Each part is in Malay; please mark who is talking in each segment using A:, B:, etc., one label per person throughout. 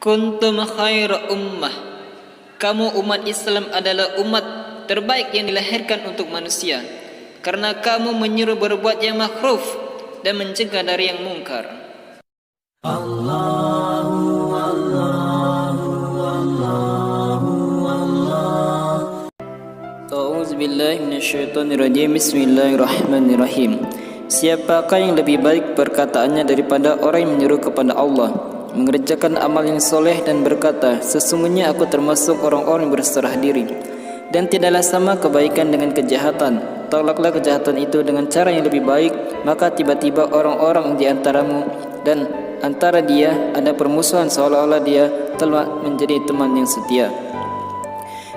A: Kuntum khaira ummah. Kamu umat Islam adalah umat terbaik yang dilahirkan untuk manusia, karena kamu menyuruh berbuat yang makruf dan mencegah dari yang mungkar. Allahu Allahu Allahu Allah. A'udzubillahi minasyaitonirrajim. Bismillahirrahmanirrahim. Siapakah yang lebih baik perkataannya daripada orang yang menyuruh kepada Allah, mengerjakan amal yang soleh dan berkata, sesungguhnya aku termasuk orang-orang yang berserah diri. Dan tidaklah sama kebaikan dengan kejahatan. Tolaklah kejahatan itu dengan cara yang lebih baik, maka tiba-tiba orang-orang di antaramu dan antara dia ada permusuhan, seolah-olah dia telah menjadi teman yang setia.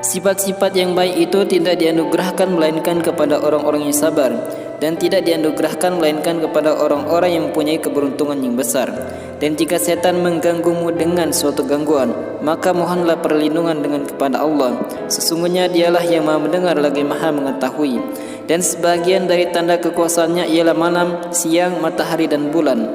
A: Sifat-sifat yang baik itu tidak dianugerahkan melainkan kepada orang-orang yang sabar, dan tidak dianugerahkan melainkan kepada orang-orang yang mempunyai keberuntungan yang besar. Dan jika setan mengganggumu dengan suatu gangguan, maka mohonlah perlindungan dengan kepada Allah. Sesungguhnya dialah yang maha mendengar lagi maha mengetahui. Dan sebagian dari tanda kekuasaannya ialah malam, siang, matahari dan bulan.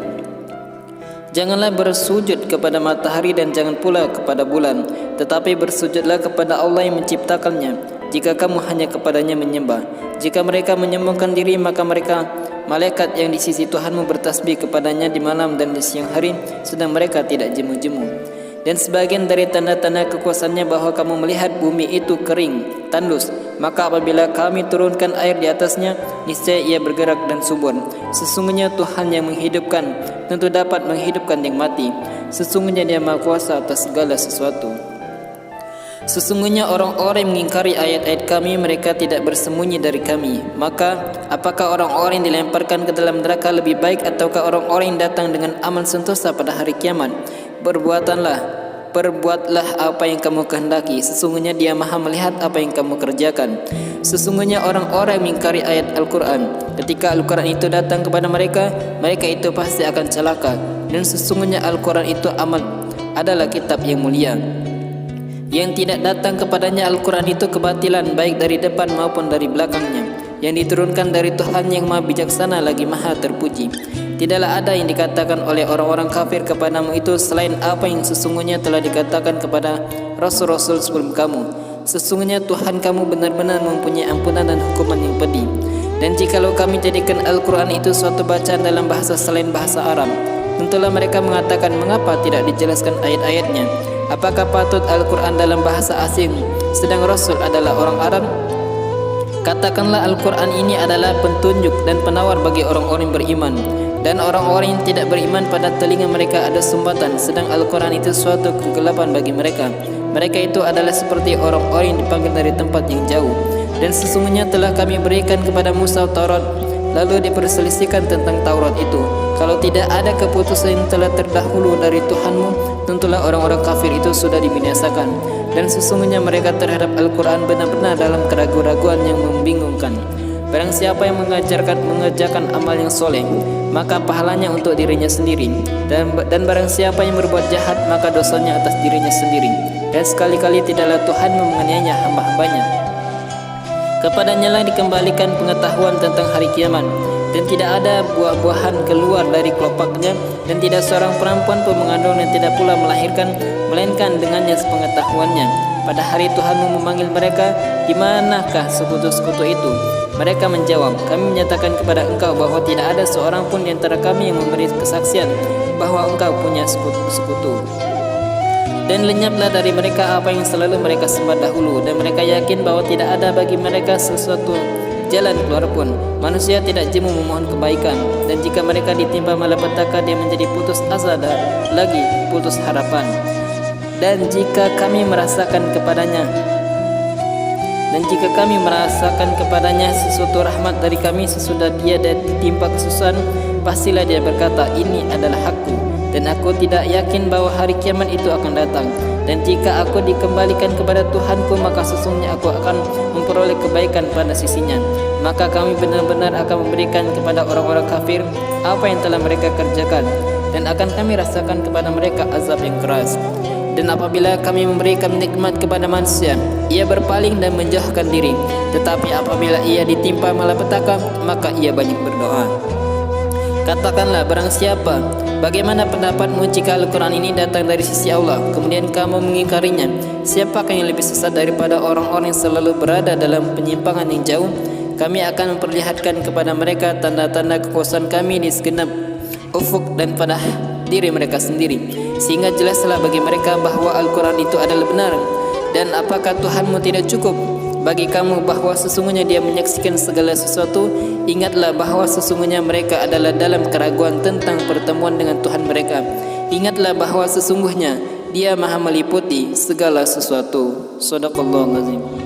A: Janganlah bersujud kepada matahari dan jangan pula kepada bulan, tetapi bersujudlah kepada Allah yang menciptakannya, jika kamu hanya kepadanya menyembah. Jika mereka menyembahkan diri, maka mereka malaikat yang di sisi Tuhanmu bertasbih kepadanya di malam dan di siang hari, sedang mereka tidak jemu-jemu. Dan sebagian dari tanda-tanda kekuasaannya bahwa kamu melihat bumi itu kering, tandus, maka apabila kami turunkan air di atasnya, niscaya ia bergerak dan subur. Sesungguhnya Tuhan yang menghidupkan tentu dapat menghidupkan yang mati. Sesungguhnya Dia maha kuasa atas segala sesuatu. Sesungguhnya orang-orang yang mengingkari ayat-ayat kami, mereka tidak bersembunyi dari kami. Maka apakah orang-orang yang dilemparkan ke dalam neraka lebih baik, ataukah orang-orang yang datang dengan amal sentosa pada hari kiamat? Perbuatlah apa yang kamu kehendaki. Sesungguhnya Dia maha melihat apa yang kamu kerjakan. Sesungguhnya orang-orang yang mengingkari ayat Al-Quran, ketika Al-Quran itu datang kepada mereka, mereka itu pasti akan celaka. Dan sesungguhnya Al-Quran itu adalah kitab yang mulia. Yang tidak datang kepadanya Al-Quran itu kebatilan, baik dari depan maupun dari belakangnya, yang diturunkan dari Tuhan yang maha bijaksana lagi maha terpuji. Tidaklah ada yang dikatakan oleh orang-orang kafir kepadamu itu selain apa yang sesungguhnya telah dikatakan kepada Rasul-Rasul sebelum kamu. Sesungguhnya Tuhan kamu benar-benar mempunyai ampunan dan hukuman yang pedih. Dan jikalau kami jadikan Al-Quran itu suatu bacaan dalam bahasa selain bahasa Arab, tentulah mereka mengatakan, mengapa tidak dijelaskan ayat-ayatnya? Apakah patut Al-Quran dalam bahasa asing, sedang Rasul adalah orang Arab? Katakanlah Al-Quran ini adalah petunjuk dan penawar bagi orang-orang yang beriman. Dan orang-orang yang tidak beriman, pada telinga mereka ada sumbatan, sedang Al-Quran itu suatu kegelapan bagi mereka. Mereka itu adalah seperti orang-orang yang dipanggil dari tempat yang jauh. Dan sesungguhnya telah kami berikan kepada Musa Taurat, lalu diperselisihkan tentang Taurat itu. Kalau tidak ada keputusan yang telah terdahulu dari Tuhanmu, tentulah orang-orang kafir itu sudah dibinasakan. Dan sesungguhnya mereka terhadap Al-Quran benar-benar dalam keraguan-raguan yang membingungkan. Barang siapa yang mengerjakan amal yang soleh, maka pahalanya untuk dirinya sendiri. Dan barang siapa yang berbuat jahat, maka dosanya atas dirinya sendiri. Dan sekali-kali tidaklah Tuhan menganiaya hamba-hambanya. Kepadanya lah dikembalikan pengetahuan tentang hari kiamat. Dan tidak ada buah-buahan keluar dari kelopaknya, dan tidak seorang perempuan pun mengandung, dan tidak pula melahirkan, melainkan dengannya sepengetahuannya. Pada hari Tuhanmu memanggil mereka, di manakah sekutu-sekutu itu? Mereka menjawab, kami menyatakan kepada engkau bahwa tidak ada seorang pun di antara kami yang memberi kesaksian bahwa engkau punya sekutu. Dan lenyaplah dari mereka apa yang selalu mereka sembah dahulu, dan mereka yakin bahwa tidak ada bagi mereka sesuatu jalan keluar pun. Manusia tidak jemu memohon kebaikan, dan jika mereka ditimpa malapetaka, dia menjadi putus asa dan lagi putus harapan. Dan jika kami merasakan kepadanya sesuatu rahmat dari kami sesudah dia ditimpa kesusahan, pastilah dia berkata, ini adalah hakku, dan aku tidak yakin bahwa hari kiamat itu akan datang. Dan jika aku dikembalikan kepada Tuhanku, maka sesungguhnya aku akan memperoleh kebaikan pada sisinya. Maka kami benar-benar akan memberikan kepada orang-orang kafir apa yang telah mereka kerjakan, dan akan kami rasakan kepada mereka azab yang keras. Dan apabila kami memberikan nikmat kepada manusia, ia berpaling dan menjauhkan diri. Tetapi apabila ia ditimpa malapetaka, maka ia banyak berdoa. Katakanlah, barang siapa, bagaimana pendapatmu jika Al-Quran ini datang dari sisi Allah, kemudian kamu mengingkarinya? Siapakah yang lebih sesat daripada orang-orang yang selalu berada dalam penyimpangan yang jauh? Kami akan memperlihatkan kepada mereka tanda-tanda kekuasaan kami di segenap ufuk dan pada diri mereka sendiri, sehingga jelaslah bagi mereka bahawa Al-Quran itu adalah benar. Dan apakah Tuhanmu tidak cukup bagi kamu bahawa sesungguhnya dia menyaksikan segala sesuatu? Ingatlah bahawa sesungguhnya mereka adalah dalam keraguan tentang pertemuan dengan Tuhan mereka. Ingatlah bahawa sesungguhnya dia maha meliputi segala sesuatu. Shadaqallahul Azim.